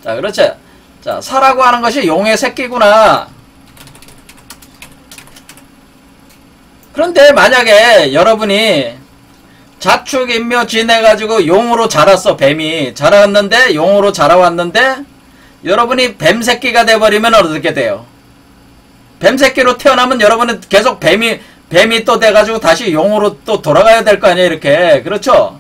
자, 그렇죠. 자, 사라고 하는 것이 용의 새끼구나. 그런데 만약에 여러분이 자축인묘 지내가지고 용으로 자랐어. 뱀이 자랐는데, 용으로 자라왔는데 여러분이 뱀 새끼가 돼버리면 어떻게 돼요? 뱀 새끼로 태어나면 여러분은 계속 뱀이 또 돼가지고 다시 용으로 또 돌아가야 될 거 아니에요, 이렇게. 그렇죠?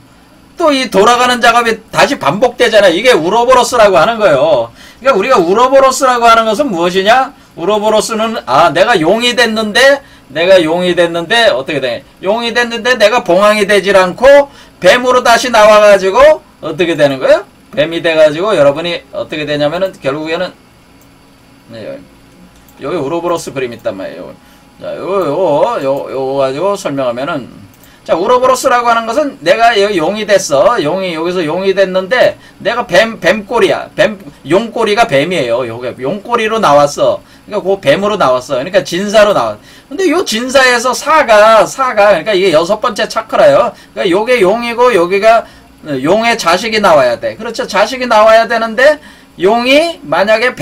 또 이 돌아가는 작업이 다시 반복되잖아요. 이게 우로보로스라고 하는 거예요. 그러니까 우리가 우로보로스라고 하는 것은 무엇이냐? 우로보로스는, 내가 용이 됐는데, 어떻게 돼? 용이 됐는데 내가 봉황이 되질 않고, 뱀으로 다시 나와가지고, 어떻게 되는 거예요? 뱀이 돼가지고, 여러분이 어떻게 되냐면은, 결국에는, 여기 우로보로스 그림 있단 말이에요. 자, 요거 가지고 설명하면은, 자, 우로보로스라고 하는 것은 내가 여기 용이 됐어. 여기서 용이 됐는데, 내가 뱀꼬리야. 용꼬리가 뱀이에요. 용꼬리로 나왔어. 그러니까 그 뱀으로 나왔어. 그러니까 진사로 나왔어. 근데 요 진사에서 사가, 그러니까 이게 6번째 차크라요. 그러니까 요게 용이고, 여기가 용의 자식이 나와야 돼. 그렇죠. 자식이 나와야 되는데, 용이 만약에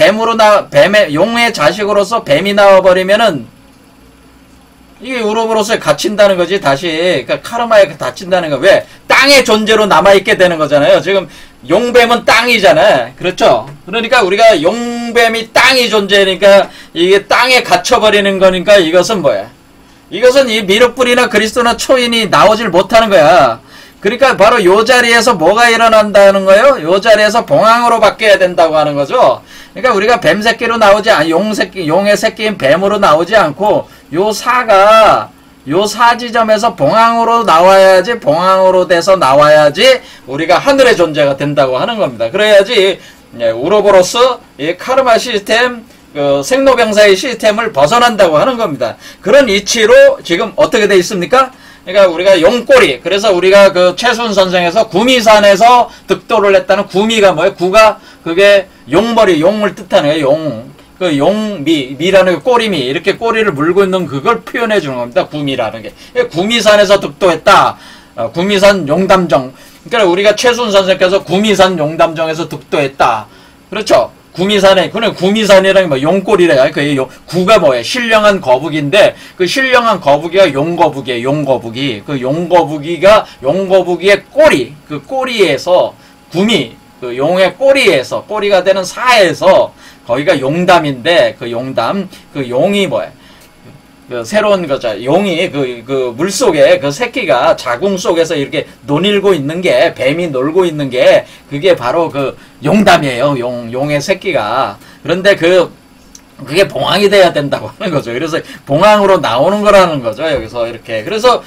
용의 자식으로서 뱀이 나와버리면은, 이게 우로보로스에 갇힌다는 거지, 다시. 그러니까 카르마에 갇힌다는 거. 왜? 땅의 존재로 남아있게 되는 거잖아요. 지금 용뱀은 땅이잖아. 그렇죠? 그러니까 우리가 용뱀이 땅이 존재니까 이게 땅에 갇혀버리는 거니까 이것은 뭐야? 이것은 이 미륵불이나 그리스도나 초인이 나오질 못하는 거야. 그러니까 바로 요 자리에서 뭐가 일어난다는 거예요? 요 자리에서 봉황으로 바뀌어야 된다고 하는 거죠. 그러니까 우리가 뱀 새끼로 나오지 용의 새끼인 뱀으로 나오지 않고 요 사 지점에서 봉황으로 나와야지, 봉황으로 돼서 나와야지 우리가 하늘의 존재가 된다고 하는 겁니다. 그래야지 우로보로스 이 카르마 시스템, 생로병사의 시스템을 벗어난다고 하는 겁니다. 그런 이치로 지금 어떻게 돼 있습니까? 그러니까 우리가 용꼬리, 그래서 우리가 그 최순 선생에서 구미산에서 득도를 했다는 구미가 뭐예요? 구가 그게 용머리, 용을 뜻하는 거예요. 미라는 게 꼬리미, 이렇게 꼬리를 물고 있는 그걸 표현해 주는 겁니다. 구미라는 게. 구미산에서 득도했다. 구미산 용담정. 그러니까 우리가 최순 선생께서 구미산 용담정에서 득도했다. 그렇죠? 구미산에, 그래, 구미산이랑 뭐 용꼬리래. 그 구가 뭐야? 신령한 거북인데, 그 신령한 거북이가 용거북이에요, 용거북이. 그 용거북이의 꼬리, 그 꼬리에서, 그 용의 꼬리에서, 꼬리가 되는 사에서, 거기가 용담인데, 그 용담, 그 용이 뭐야? 그 새로운 거죠. 용이 그 물속에 그 새끼가 자궁 속에서 이렇게 논일고 있는 게, 뱀이 놀고 있는 게, 그게 바로 그 용담이에요. 용의 새끼가. 그런데 그게 봉황이 돼야 된다고 하는 거죠. 그래서 봉황으로 나오는 거라는 거죠. 여기서 이렇게. 그래서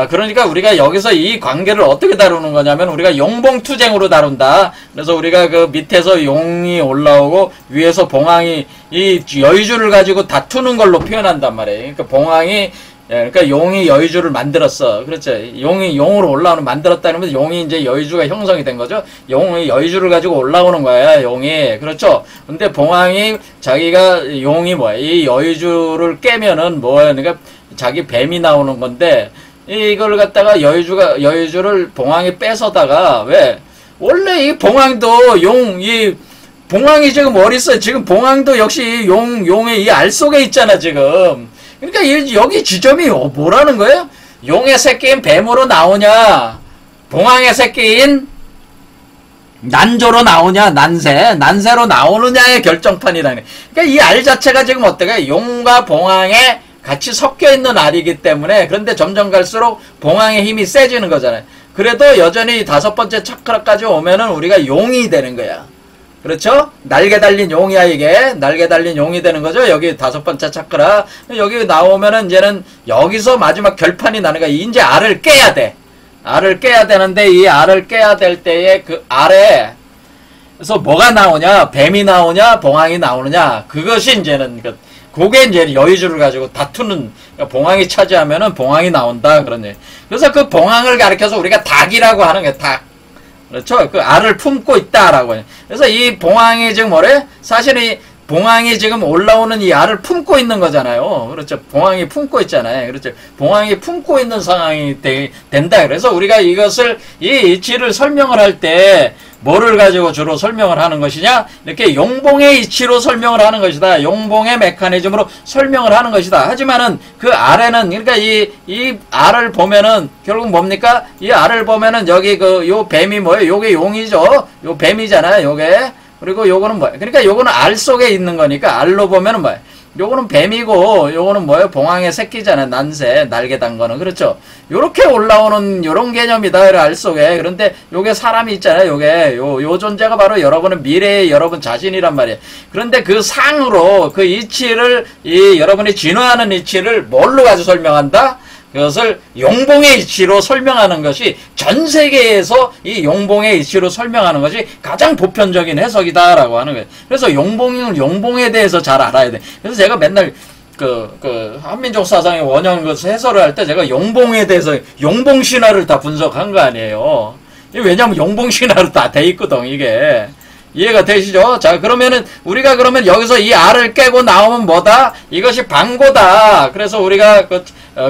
그러니까 우리가 여기서 이 관계를 어떻게 다루는 거냐면, 우리가 용봉투쟁으로 다룬다. 그래서 우리가 그 밑에서 용이 올라오고 위에서 봉황이 이 여의주를 가지고 다투는 걸로 표현한단 말이에요. 그러니까 용이 여의주를 만들었어. 그렇죠. 용이 용으로 올라오는 만들었다는 건 용이 이제 여의주가 형성이 된 거죠. 용이 여의주를 가지고 올라오는 거야, 용이. 그렇죠. 근데 봉황이 용이 뭐야? 이 여의주를 깨면은 뭐야? 그러니까 자기 뱀이 나오는 건데, 이걸 갖다가 여의주를 봉황이 뺏어다가, 왜? 원래 이 봉황도 봉황이 지금 어딨어요? 지금 봉황도 역시 용의 이 알 속에 있잖아, 지금. 그러니까 여기 지점이 뭐라는 거예요? 용의 새끼인 뱀으로 나오냐? 봉황의 새끼인 난조로 나오냐? 난새로 나오느냐의 결정판이라는. 그러니까 이 알 자체가 지금 어때요? 용과 봉황의 같이 섞여 있는 알이기 때문에, 그런데 점점 갈수록 봉황의 힘이 세지는 거잖아요. 그래도 여전히 5번째 차크라까지 오면은 우리가 용이 되는 거야. 그렇죠? 날개 달린 용이야, 이게. 날개 달린 용이 되는 거죠. 여기 5번째 차크라. 여기 나오면은 이제는 여기서 마지막 결판이 나는 거야. 이제 알을 깨야 돼. 알을 깨야 되는데, 이 알을 깨야 될 때에 그 알에, 그래서 뭐가 나오냐? 뱀이 나오냐? 봉황이 나오느냐? 그것이 이제는 그게 이제 여의주를 가지고 다투는, 봉황이 차지하면은 봉황이 나온다. 그래서 그 봉황을 가리켜서 우리가 닭이라고 하는 게 닭. 그렇죠? 그 알을 품고 있다라고 해요. 그래서 이 봉황이 지금 사실 이 봉황이 지금 올라오는 이 알을 품고 있는 거잖아요. 그렇죠? 봉황이 품고 있잖아요. 그렇죠? 봉황이 품고 있는 상황이 된다. 그래서 우리가 이 이치를 설명을 할 때 뭐를 가지고 주로 설명을 하는 것이냐? 이렇게 용봉의 이치로 설명을 하는 것이다. 용봉의 메커니즘으로 설명을 하는 것이다. 하지만은 그 아래는, 그러니까 이 알을 보면은 결국 뭡니까? 이 알을 보면은 여기 요 뱀이 뭐예요? 요게 용이죠? 요 뱀이잖아요, 요게. 그리고 요거는 뭐예요? 그러니까 요거는 알 속에 있는 거니까 알로 보면은 뭐예요? 요거는 뱀이고, 요거는 뭐예요? 봉황의 새끼잖아요. 난새, 날개 단 거는. 그렇죠? 요렇게 올라오는, 요런 개념이다. 알 속에. 그런데 요게 사람이 있잖아요. 요 존재가 바로 여러분의 미래의 여러분 자신이란 말이에요. 그런데 그 상으로, 그 이치를, 여러분이 진화하는 이치를 뭘로 가지고 설명한다? 그것을 용봉의 이치로 설명하는 것이, 전 세계에서 이 용봉의 이치로 설명하는 것이 가장 보편적인 해석이다라고 하는 거예요. 그래서 용봉에 대해서 잘 알아야 돼. 그래서 제가 맨날 한민족 사상의 원형 해설을 할 때 제가 용봉에 대해서 용봉 신화를 다 분석한 거 아니에요. 왜냐면 용봉 신화로 다 돼 있거든, 이게. 이해가 되시죠? 자, 우리가 여기서 이 알을 깨고 나오면 뭐다? 이것이 방고다. 그래서 우리가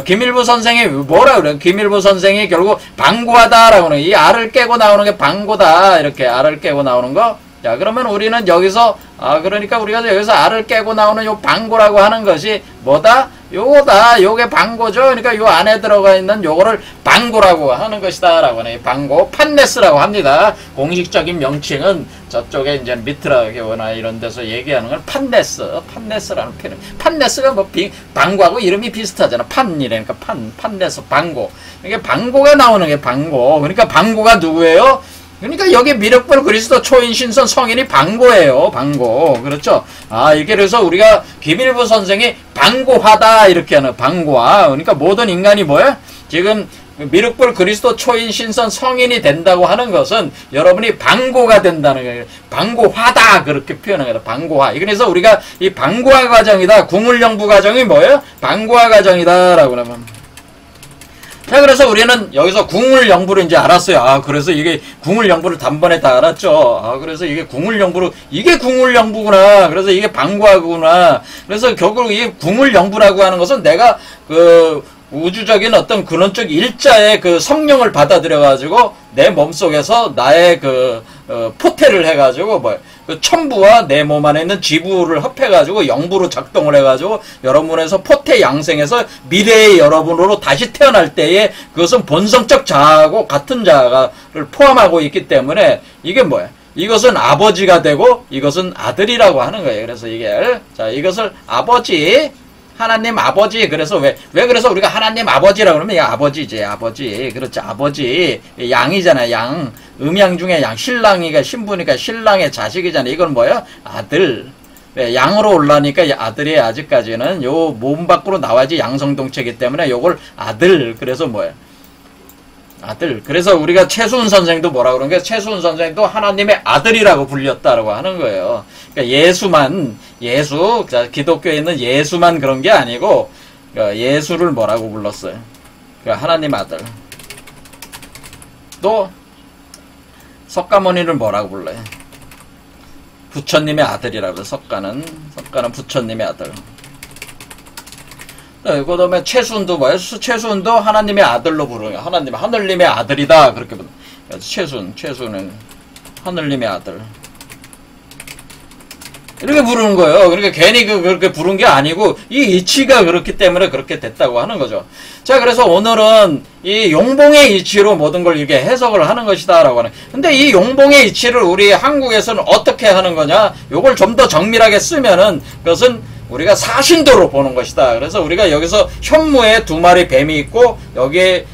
김일부 선생이 뭐라 그래요? 김일부 선생이 결국 방고하다라고 하는, 이 알을 깨고 나오는 게 방고다. 이렇게 알을 깨고 나오는 거. 자, 그러면 우리는 여기서, 그러니까 우리가 여기서 알을 깨고 나오는 요 방고라고 하는 것이 뭐다? 요거다. 요게 방고죠. 그러니까 요 안에 들어가 있는 요거를 방고라고 하는 것이다. 라고 하네. 방고. 판네스라고 합니다. 공식적인 명칭은 저쪽에 이제 미트라교나 이런 데서 얘기하는 걸 판네스라는 표현. 판네스가 방고하고 이름이 비슷하잖아. 판이라니까 판네스, 방고. 이게 방고가 나오는 게 방고. 그러니까 방고가 누구예요? 그러니까 여기 미륵불 그리스도 초인 신선 성인이 방고예요. 방고. 그렇죠? 이게 그래서 우리가 김일부 선생이 방고하다 이렇게 하는, 방고하. 그러니까 모든 인간이 뭐야? 지금 미륵불 그리스도 초인 신선 성인이 된다고 하는 것은 여러분이 방고가 된다는 거예요. 방고하다 그렇게 표현한 거다. 방고하. 그래서 우리가 이 방고하 과정이다. 궁울영부 과정이 뭐예요? 방고하 과정이다라고 하면. 자, 그래서 우리는 여기서 궁울영부를 이제 알았어요. 그래서 이게 궁울영부를 단번에 다 알았죠. 그래서 이게 궁울영부구나. 그래서 이게 방구하구나. 그래서 결국 이 궁울영부라고 하는 것은 내가 우주적인 어떤 근원적 일자의 성령을 받아들여가지고 내 몸속에서 나의 포태를 해가지고 그 천부와 내 몸 안에 있는 지부를 합해가지고 영부로 작동을 해가지고 여러분에서 포태 양생해서 미래의 여러분으로 다시 태어날 때에 그것은 본성적 자아하고 같은 자아를 포함하고 있기 때문에 이게 뭐야? 이것은 아버지가 되고 이것은 아들이라고 하는 거예요. 그래서 이게 자 이것을 아버지 하나님 아버지 그래서 왜 그래서 우리가 하나님 아버지라고 그러면 야 아버지지 아버지 그렇지 아버지 양이잖아 양 음양 중에 양 신랑이가 신부니까 신랑의 자식이잖아 이건 뭐야 아들 양으로 올라니까 아들이 아직까지는 요 몸 밖으로 나와야지 양성동체이기 때문에 요걸 아들 그래서 뭐야 아들. 그래서 우리가 최수훈 선생도 뭐라고 그러는 게 최수훈 선생도 하나님의 아들이라고 불렸다라고 하는 거예요. 그러니까 예수, 기독교에 있는 예수만 그런 게 아니고 예수를 뭐라고 불렀어요. 그러니까 하나님 아들. 또 석가모니를 뭐라고 불러요. 부처님의 아들이라고 해요. 석가는 부처님의 아들. 그 다음에 최수훈도 뭐예요? 최수훈도 하나님의 아들로 부르는 하나님, 하늘님의 아들이다. 그렇게 부르는 최수훈은 하늘님의 아들. 이렇게 부르는 거예요. 그러니까 괜히 그렇게 부른 게 아니고, 이 이치가 그렇기 때문에 그렇게 됐다고 하는 거죠. 자, 그래서 오늘은 이 용봉의 이치로 모든 걸 이렇게 해석을 하는 것이다. 라고 하는. 근데 이 용봉의 이치를 우리 한국에서는 어떻게 하는 거냐? 요걸 좀 더 정밀하게 쓰면은, 그것은 우리가 사신도로 보는 것이다. 그래서 우리가 여기서 현무에 2마리 뱀이 있고 여기에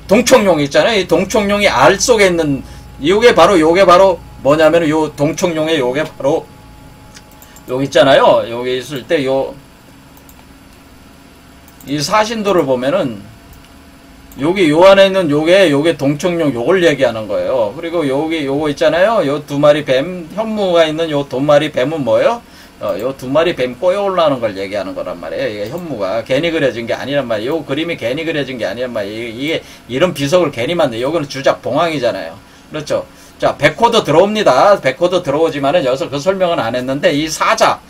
동청룡이 있잖아요. 이 동청룡이 알 속에 있는 요게 바로 뭐냐면 요 동청룡의 요게 바로 여기 있잖아요. 여기 있을 때 이 사신도를 보면은 여기 요 안에 있는 요게 동청룡 요걸 얘기하는 거예요. 그리고 요거 있잖아요. 요 2마리 뱀 현무가 있는 요 2마리 뱀은 뭐예요? 요 2마리 뱀 꼬여 올라오는 걸 얘기하는 거란 말이에요. 이게 현무가 괜히 그려진 게 아니란 말이에요. 요 그림이 괜히 그려진 게 아니란 말이에요. 이게 이런 비석을 괜히 만든 요거는 주작 봉황이잖아요. 그렇죠? 자, 백호도 들어옵니다. 백호도 들어오지만은 여기서 그 설명은 안 했는데 이 사자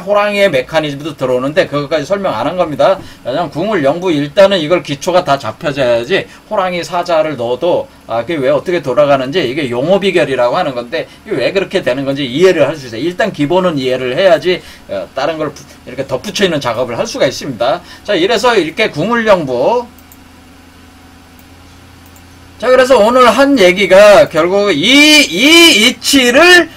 호랑이의 메커니즘도 들어오는데 그것까지 설명 안 한 겁니다. 그냥 궁을 영부 일단은 이걸 기초가 다 잡혀져야지 호랑이 사자를 넣어도 그게 왜 어떻게 돌아가는지 이게 용어 비결이라고 하는 건데 이게 왜 그렇게 되는 건지 이해를 할 수 있어요. 일단 기본은 이해를 해야지 다른 걸 이렇게 덧붙여 있는 작업을 할 수가 있습니다. 자, 이래서 이렇게 궁을 영부 자, 그래서 오늘 한 얘기가 결국 이 이치를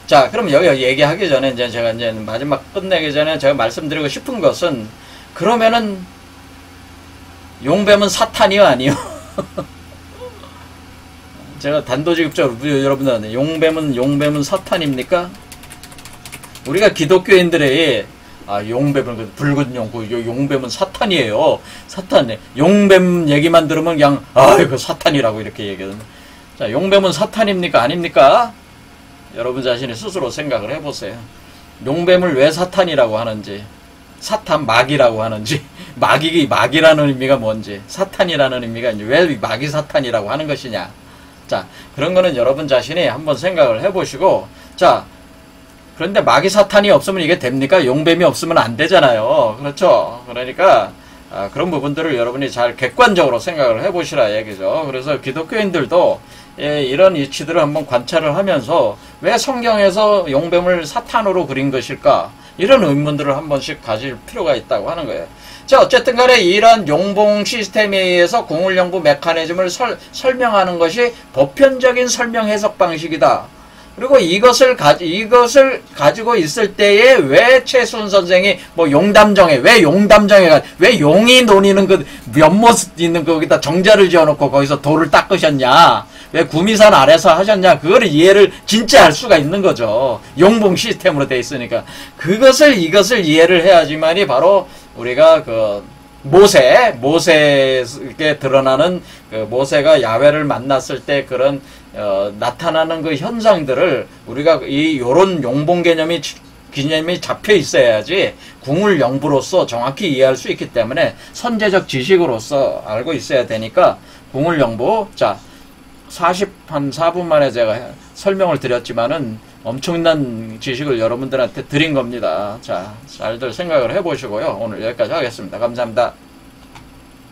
자, 그럼 여기 얘기하기 전에 이제 제가 이제 마지막 끝내기 전에 제가 말씀드리고 싶은 것은 그러면은 용뱀은 사탄이요, 아니요? 제가 단도직입적으로 여러분들한테 용뱀은 사탄입니까? 우리가 기독교인들의 용뱀은 붉은 용뱀은 사탄이에요. 사탄. 용뱀 얘기만 들으면 그냥 이거 사탄이라고 이렇게 얘기하는. 자, 용뱀은 사탄입니까? 아닙니까? 여러분 자신이 스스로 생각을 해보세요. 용뱀을 왜 사탄이라고 하는지, 사탄 마귀라고 하는지, 마귀라는 의미가 뭔지, 사탄이라는 의미가 왜 마귀 사탄이라고 하는 것이냐. 자, 그런 거는 여러분 자신이 한번 생각을 해보시고, 자, 그런데 마귀 사탄이 없으면 이게 됩니까? 용뱀이 없으면 안 되잖아요. 그렇죠? 그러니까 그런 부분들을 여러분이 잘 객관적으로 생각을 해보시라 얘기죠. 그래서 기독교인들도 이런 이치들을 한번 관찰을 하면서 왜 성경에서 용뱀을 사탄으로 그린 것일까? 이런 의문들을 한 번씩 가질 필요가 있다고 하는 거예요. 자, 어쨌든 간에 이러한 용봉 시스템에 의해서 궁울영부 메커니즘을 설명하는 것이 보편적인 설명 해석 방식이다. 그리고 이것을 가지고 있을 때에 왜 최수훈 선생이 왜 용이 노니는 그 면못 있는 거기다 정자를 지어놓고 거기서 돌을 닦으셨냐? 왜 구미산 아래서 하셨냐? 그거를 이해를 진짜 할 수가 있는 거죠. 용봉 시스템으로 돼 있으니까. 이것을 이해를 해야지만이 바로 우리가 모세에 드러나는 모세가 야훼를 만났을 때 그런 나타나는 그 현상들을 우리가 요런 용봉 개념이 잡혀 있어야지 궁을 영부로서 정확히 이해할 수 있기 때문에 선제적 지식으로서 알고 있어야 되니까 궁을 영부 자 4분 만에 제가 설명을 드렸지만은 엄청난 지식을 여러분들한테 드린 겁니다. 자, 잘들 생각을 해보시고요. 오늘 여기까지 하겠습니다. 감사합니다.